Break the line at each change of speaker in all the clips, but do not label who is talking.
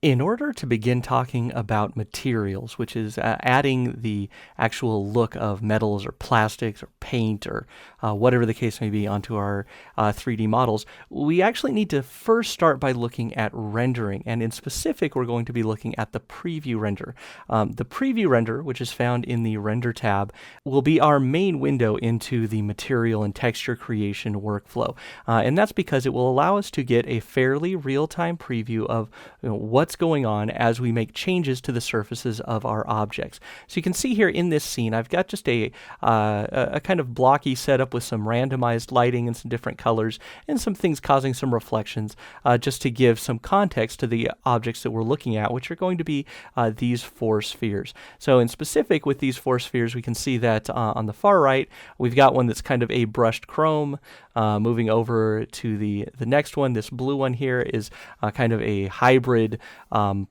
In order to begin talking about materials, which is adding the actual look of metals or plastics or paint or whatever the case may be onto our 3D models, we actually need to first start by looking at rendering. And in specific, we're going to be looking at the preview render. The preview render, which is found in the render tab, will be our main window into the material and texture creation workflow. And that's because it will allow us to get a fairly real-time preview of what's going on as we make changes to the surfaces of our objects. So you can see here in this scene, I've got just a kind of blocky setup with some randomized lighting and some different colors and some things causing some reflections, just to give some context to the objects that we're looking at, which are going to be these four spheres. So in specific with these four spheres, we can see that on the far right, we've got one that's kind of a brushed chrome. Moving over to the next one, this blue one here is kind of a hybrid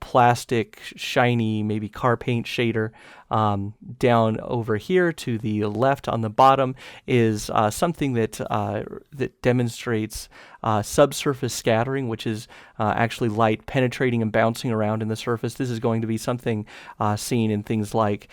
plastic, shiny, maybe car paint shader. Down over here to the left on the bottom is something that demonstrates subsurface scattering, which is actually light penetrating and bouncing around in the surface. This is going to be something seen in things like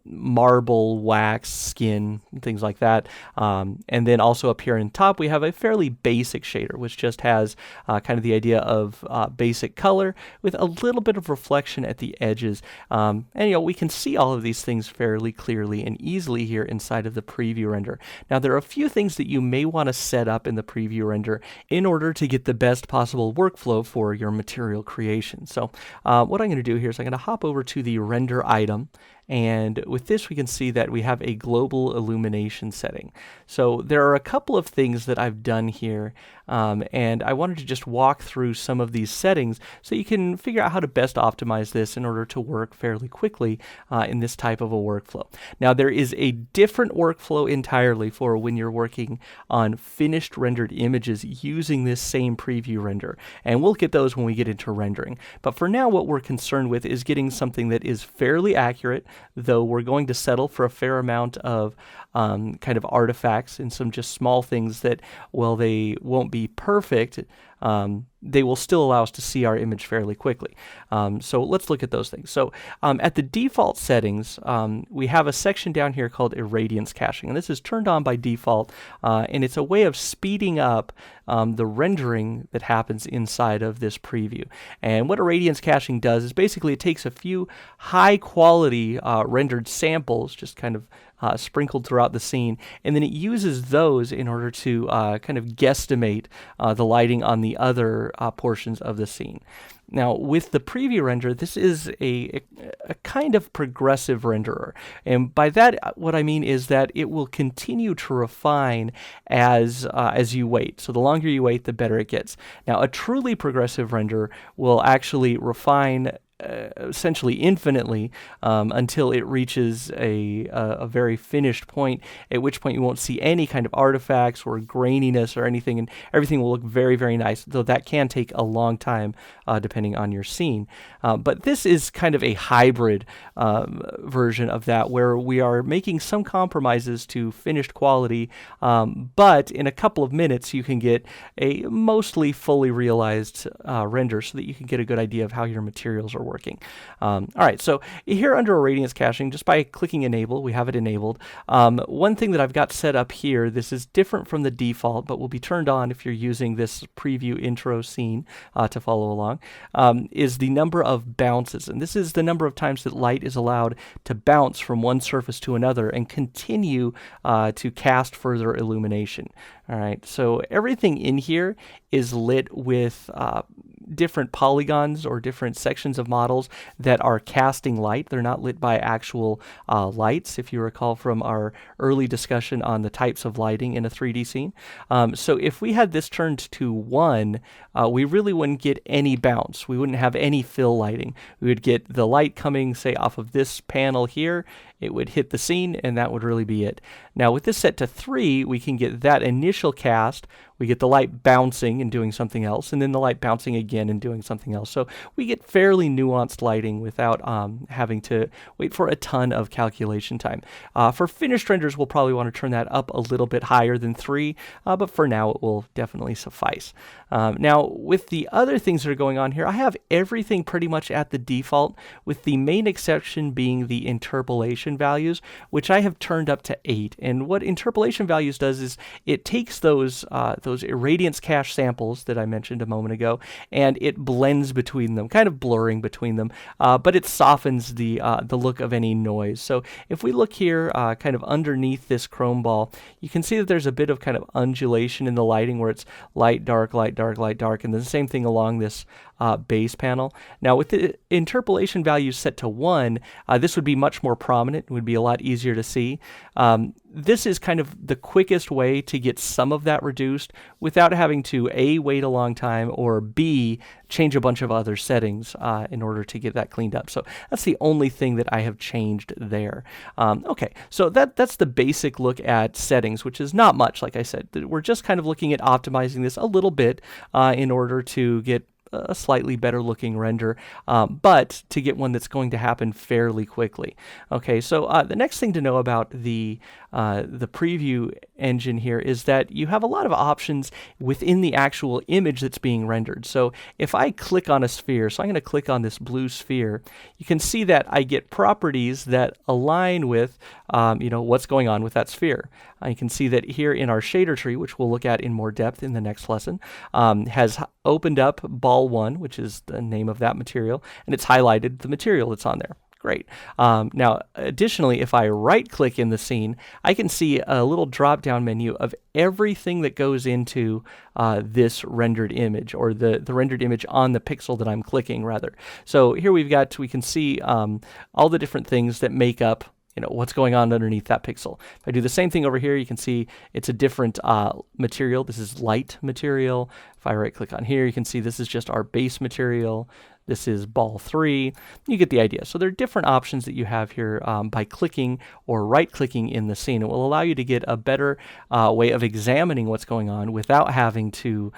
marble, wax, skin, things like that. And then also up here in top, we have a fairly basic shader, which just has kind of the idea of basic color with a little bit of reflection at the edges. And we can see all of these things fairly clearly and easily here inside of the preview render. Now, there are a few things that you may want to set up in the preview render in order to get the best possible workflow for your material creation. So what I'm going to do here is I'm going to hop over to the render item. And with this, we can see that we have a global illumination setting. So there are a couple of things that I've done here, and I wanted to just walk through some of these settings so you can figure out how to best optimize this in order to work fairly quickly in this type of a workflow. Now, there is a different workflow entirely for when you're working on finished rendered images using this same preview render, and we'll get those when we get into rendering. But for now, what we're concerned with is getting something that is fairly accurate, though we're going to settle for a fair amount of kind of artifacts and some just small things that, while they won't be perfect, they will still allow us to see our image fairly quickly. So let's look at those things. So at the default settings, we have a section down here called irradiance caching, and this is turned on by default, and it's a way of speeding up the rendering that happens inside of this preview. And what irradiance caching does is basically it takes a few high quality rendered samples, just kind of sprinkled throughout the scene, and then it uses those in order to kind of guesstimate the lighting on the other portions of the scene. Now, with the preview render, this is a kind of progressive renderer. And by that, what I mean is that it will continue to refine as you wait. So the longer you wait, the better it gets. Now, a truly progressive render will actually refine essentially infinitely until it reaches a very finished point, at which point you won't see any kind of artifacts or graininess or anything, and everything will look very, very nice, though that can take a long time depending on your scene. But this is kind of a hybrid version of that, where we are making some compromises to finished quality, but in a couple of minutes you can get a mostly fully realized render so that you can get a good idea of how your materials are working. All right, so here under irradiance caching, just by clicking enable, we have it enabled. One thing that I've got set up here, this is different from the default, but will be turned on if you're using this preview intro scene to follow along, is the number of bounces. And this is the number of times that light is allowed to bounce from one surface to another and continue to cast further illumination. All right, so everything in here is lit with different polygons or different sections of models that are casting light. They're not lit by actual lights, if you recall from our early discussion on the types of lighting in a 3D scene. So if we had this turned to 1, we really wouldn't get any bounce. We wouldn't have any fill lighting. We would get the light coming, say, off of this panel here it would hit the scene, and that would really be it. Now with this set to 3, we can get that initial cast, we get the light bouncing and doing something else, and then the light bouncing again and doing something else. So we get fairly nuanced lighting without having to wait for a ton of calculation time. For finished renders, we'll probably want to turn that up a little bit higher than 3, but for now it will definitely suffice. Now with the other things that are going on here, I have everything pretty much at the default, with the main exception being the interpolation values, which I have turned up to 8. And what interpolation values does is it takes those irradiance cache samples that I mentioned a moment ago, and it blends between them, kind of blurring between them, but it softens the look of any noise. So if we look here kind of underneath this chrome ball, you can see that there's a bit of kind of undulation in the lighting where it's light, dark, light, dark, light, dark, and the same thing along this base panel. Now with the interpolation values set to 1, this would be much more prominent. It would be a lot easier to see. This is kind of the quickest way to get some of that reduced without having to A, wait a long time, or B, change a bunch of other settings in order to get that cleaned up. So that's the only thing that I have changed there. Okay, so that's the basic look at settings, which is not much. Like I said, we're just kind of looking at optimizing this a little bit in order to get a slightly better looking render, but to get one that's going to happen fairly quickly. Okay, so the next thing to know about the preview engine here is that you have a lot of options within the actual image that's being rendered. So if I click on a sphere, so I'm going to click on this blue sphere, you can see that I get properties that align with what's going on with that sphere. You can see that here in our shader tree, which we'll look at in more depth in the next lesson, has opened up ball 1, which is the name of that material, and it's highlighted the material that's on there. Great. Now, additionally, if I right-click in the scene, I can see a little drop-down menu of everything that goes into this rendered image, or the rendered image on the pixel that I'm clicking, rather. So here we can see all the different things that make up what's going on underneath that pixel. If I do the same thing over here, you can see it's a different material. This is light material. If I right-click on here, you can see this is just our base material. This is ball 3. You get the idea. So there are different options that you have here by clicking or right-clicking in the scene. It will allow you to get a better way of examining what's going on without having to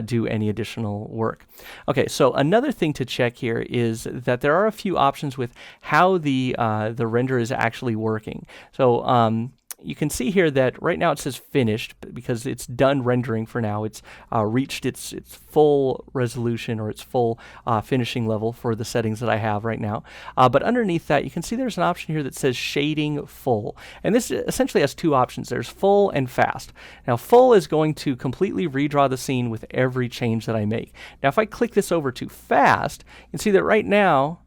do any additional work. Okay, so another thing to check here is that there are a few options with how the render is actually working. So you can see here that right now it says finished because it's done rendering for now. It's reached its full resolution, or its full finishing level for the settings that I have right now. But underneath that, you can see there's an option here that says shading full. And this essentially has two options. There's full and fast. Now full is going to completely redraw the scene with every change that I make. Now if I click this over to fast, you can see that right now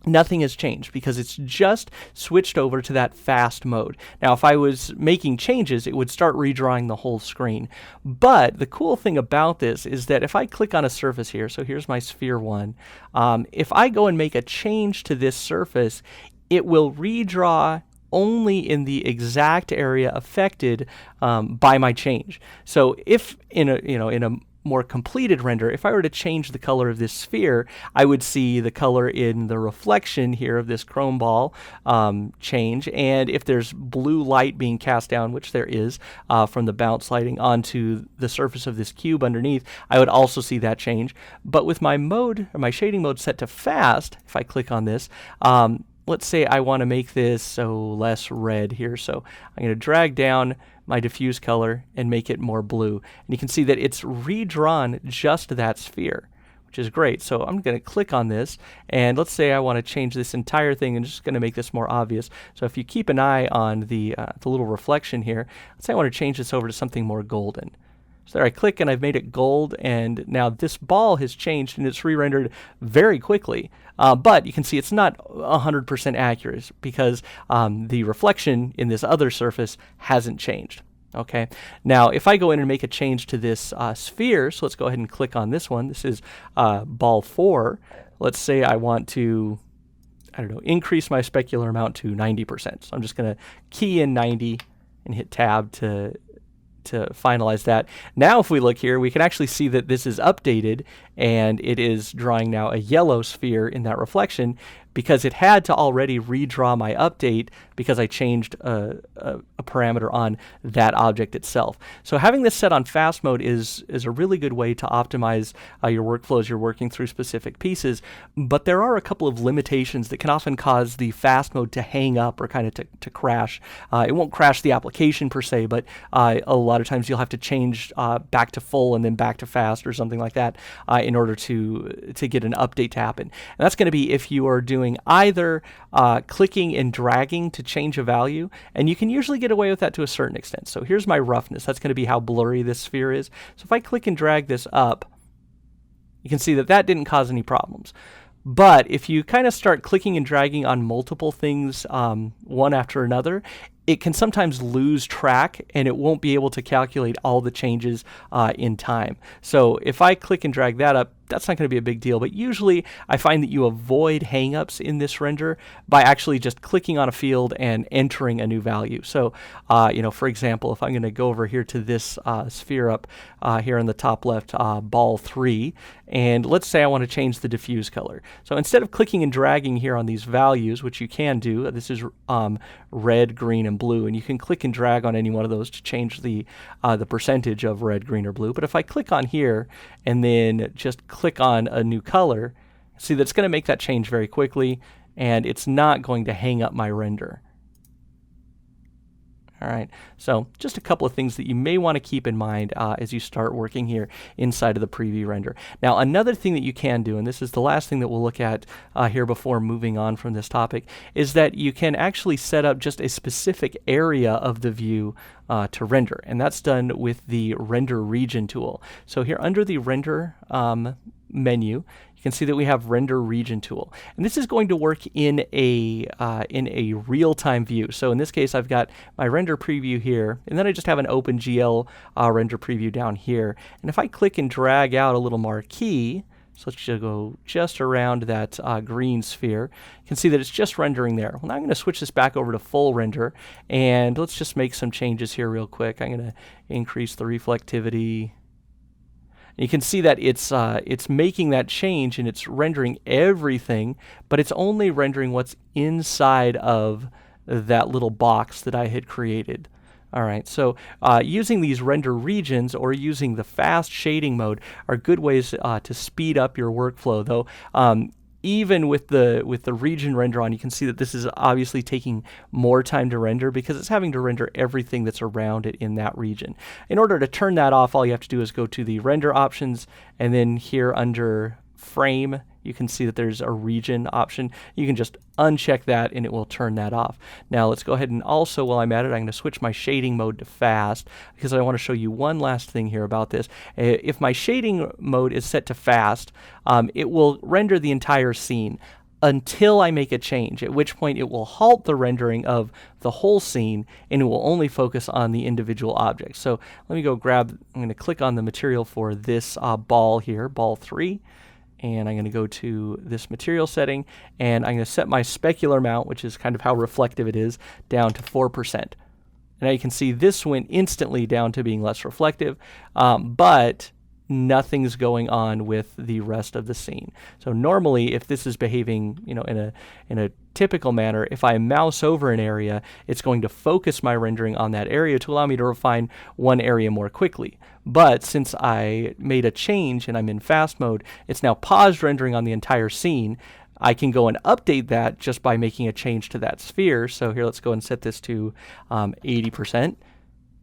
nothing has changed because it's just switched over to that fast mode. Now, if I was making changes, it would start redrawing the whole screen. But the cool thing about this is that if I click on a surface here, so here's my sphere 1, if I go and make a change to this surface, it will redraw only in the exact area affected by my change. So if in a more completed render, if I were to change the color of this sphere, I would see the color in the reflection here of this chrome ball change, and if there's blue light being cast down, which there is from the bounce lighting onto the surface of this cube underneath, I would also see that change. But with my mode, or my shading mode set to fast, if I click on this, let's say I want to make this so less red here, so I'm going to drag down my diffuse color and make it more blue. And you can see that it's redrawn just that sphere, which is great. So I'm going to click on this, and let's say I want to change this entire thing and just going to make this more obvious. So if you keep an eye on the little reflection here, let's say I want to change this over to something more golden. So there I click and I've made it gold, and now this ball has changed and it's re-rendered very quickly. But you can see it's not 100% accurate because the reflection in this other surface hasn't changed. Okay, now if I go in and make a change to this sphere, so let's go ahead and click on this one. This is ball 4. Let's say I want to, increase my specular amount to 90%. So I'm just going to key in 90 and hit tab to finalize that. Now if we look here, we can actually see that this is updated, and it is drawing now a yellow sphere in that reflection because it had to already redraw my update because I changed a parameter on that object itself. So having this set on fast mode is a really good way to optimize your workflow as you're working through specific pieces, but there are a couple of limitations that can often cause the fast mode to hang up or kind of to crash. It won't crash the application per se, but a lot of times you'll have to change back to full and then back to fast or something like that in order to get an update to happen. And that's going to be if you are doing either clicking and dragging to change a value, and you can usually get away with that to a certain extent. So here's my roughness. That's going to be how blurry this sphere is. So if I click and drag this up, you can see that that didn't cause any problems. But if you kind of start clicking and dragging on multiple things one after another, it can sometimes lose track and it won't be able to calculate all the changes in time. So if I click and drag that up, that's not going to be a big deal, but usually I find that you avoid hangups in this render by actually just clicking on a field and entering a new value. So, for example, if I'm going to go over here to this sphere up here in the top left, ball 3, and let's say I want to change the diffuse color. So instead of clicking and dragging here on these values, which you can do, this is red, green, and blue, and you can click and drag on any one of those to change the percentage of red, green, or blue. But if I click on here and then just click on a new color, see that's going to make that change very quickly, and it's not going to hang up my render. All right, so just a couple of things that you may want to keep in mind as you start working here inside of the preview render. Now, another thing that you can do, and this is the last thing that we'll look at here before moving on from this topic, is that you can actually set up just a specific area of the view to render, and that's done with the Render Region tool. So here under the Render menu, you can see that we have Render Region tool, and this is going to work in a real-time view. So in this case, I've got my render preview here, and then I just have an OpenGL render preview down here. And if I click and drag out a little marquee, so let's just go just around that green sphere, you can see that it's just rendering there. Well, now I'm going to switch this back over to full render, and let's just make some changes here real quick. I'm going to increase the reflectivity. You can see that it's making that change and it's rendering everything, but it's only rendering what's inside of that little box that I had created. All right, so using these render regions or using the fast shading mode are good ways to speed up your workflow, though. Even with the region render on, you can see that this is obviously taking more time to render because it's having to render everything that's around it in that region. In order to turn that off, all you have to do is go to the render options, and then here under frame, you can see that there's a region option. You can just uncheck that and it will turn that off. Now let's go ahead and also, while I'm at it, I'm going to switch my shading mode to fast because I want to show you one last thing here about this. If my shading mode is set to fast, it will render the entire scene until I make a change, at which point it will halt the rendering of the whole scene and it will only focus on the individual objects. So let me go grab, I'm going to click on the material for this ball here, ball 3. And I'm going to go to this material setting, and I'm going to set my specular mount, which is kind of how reflective it is, down to 4%. And now you can see this went instantly down to being less reflective, but nothing's going on with the rest of the scene. So normally, if this is behaving, in a typical manner, if I mouse over an area, it's going to focus my rendering on that area to allow me to refine one area more quickly. But since I made a change and I'm in fast mode, it's now paused rendering on the entire scene. I can go and update that just by making a change to that sphere. So here, let's go and set this to 80%.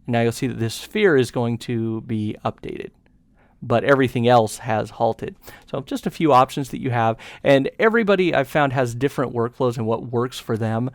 Now you'll see that this sphere is going to be updated, but everything else has halted. So just a few options that you have, and everybody I've found has different workflows and what works for them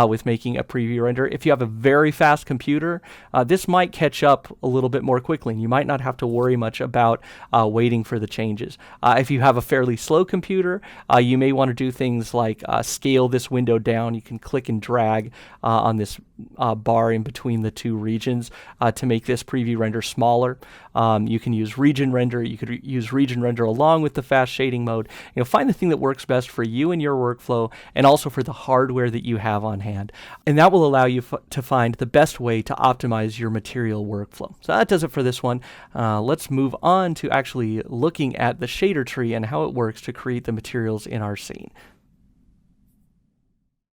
with making a preview render. If you have a very fast computer, this might catch up a little bit more quickly, and you might not have to worry much about waiting for the changes. If you have a fairly slow computer, you may want to do things like scale this window down. You can click and drag on this bar in between the two regions to make this preview render smaller. You can use region render. You could use region render along with the fast shading mode. Find the thing that works best for you and your workflow, and also for the hardware that you have on hand. And that will allow you to find the best way to optimize your material workflow. So that does it for this one. Let's move on to actually looking at the shader tree and how it works to create the materials in our scene.